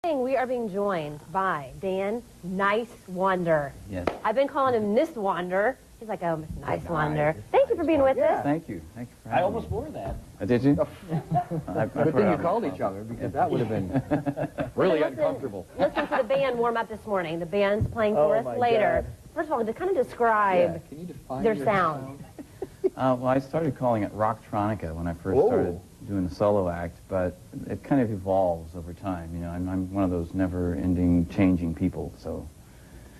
We are being joined by Dan Niswander. Yes. I've been calling him Niswander. He's like, oh, Mr. Niswander. Thank you for being with us. Thank you. Thank you for having me. I almost wore that. Did you? Good thing you called each other, because that would have been really uncomfortable. Listen to the band warm up this morning. The band's playing for us later. First of all, to kind of describe Can you define their your sound. Well, I started calling it Rocktronica when I first started doing the solo act, but it kind of evolves over time. You know, I'm one of those never-ending, changing people, so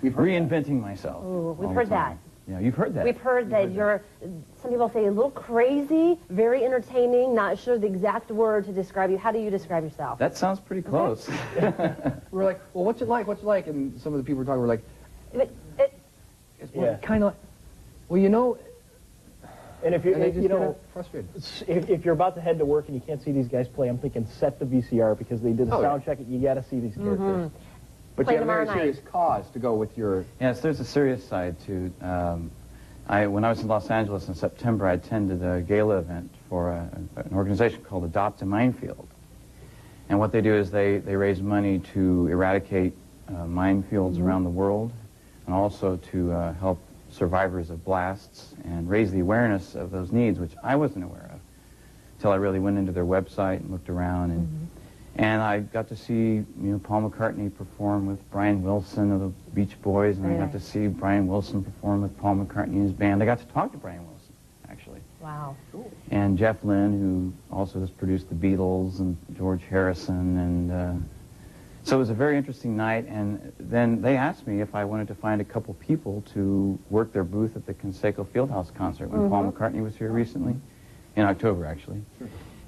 reinventing myself. Ooh, we've heard that. Yeah, you've heard that. We've heard that you're, some people say, a little crazy, very entertaining, not sure the exact word to describe you. How do you describe yourself? That sounds pretty close. We're like, well, what's it like? What's it like? And some of the people were talking were like, it's kind of like, well, you know. And if you know, frustrated. if you're about to head to work and you can't see these guys play, I'm thinking set the VCR because they did a sound check. You got to see these characters. But Play you have a very tomorrow serious cause to go with your... Yes, there's a serious side to when I was in Los Angeles in September, I attended a gala event for an organization called Adopt a Minefield. And what they do is they raise money to eradicate minefields around the world, and also to help survivors of blasts and raise the awareness of those needs, which I wasn't aware of until I really went into their website and looked around. And I got to see, Paul McCartney perform with Brian Wilson of the Beach Boys, and I got to see Brian Wilson perform with Paul McCartney and his band. I got to talk to Brian Wilson, actually. Wow. Cool. And Jeff Lynne, who also has produced the Beatles, and George Harrison, and so it was a very interesting night. And then they asked me if I wanted to find a couple people to work their booth at the Conseco Fieldhouse concert when Paul McCartney was here recently, in October, actually.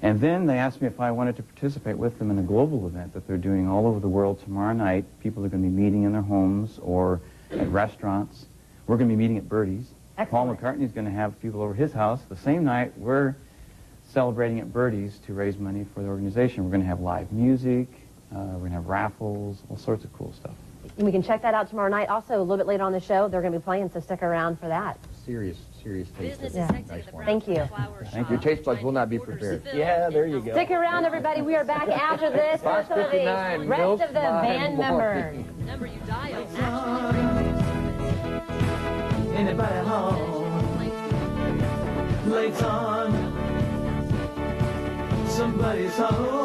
And then they asked me if I wanted to participate with them in a global event that they're doing all over the world tomorrow night. People are going to be meeting in their homes or at restaurants. We're going to be meeting at Birdie's. Paul McCartney's going to have people over his house. The same night, we're celebrating at Birdie's to raise money for the organization. We're going to have live music. We're going to have raffles, all sorts of cool stuff. And we can check that out tomorrow night. Also, a little bit later on the show, they're going to be playing, so stick around for that. Serious taste. Nice one. Thank you. Thank you. Your taste buds will not be prepared. Yeah, there you go. Stick around, everybody. We are back after this with some of the rest of the band members. Number you dial. Anybody home? Lights on. Somebody's home.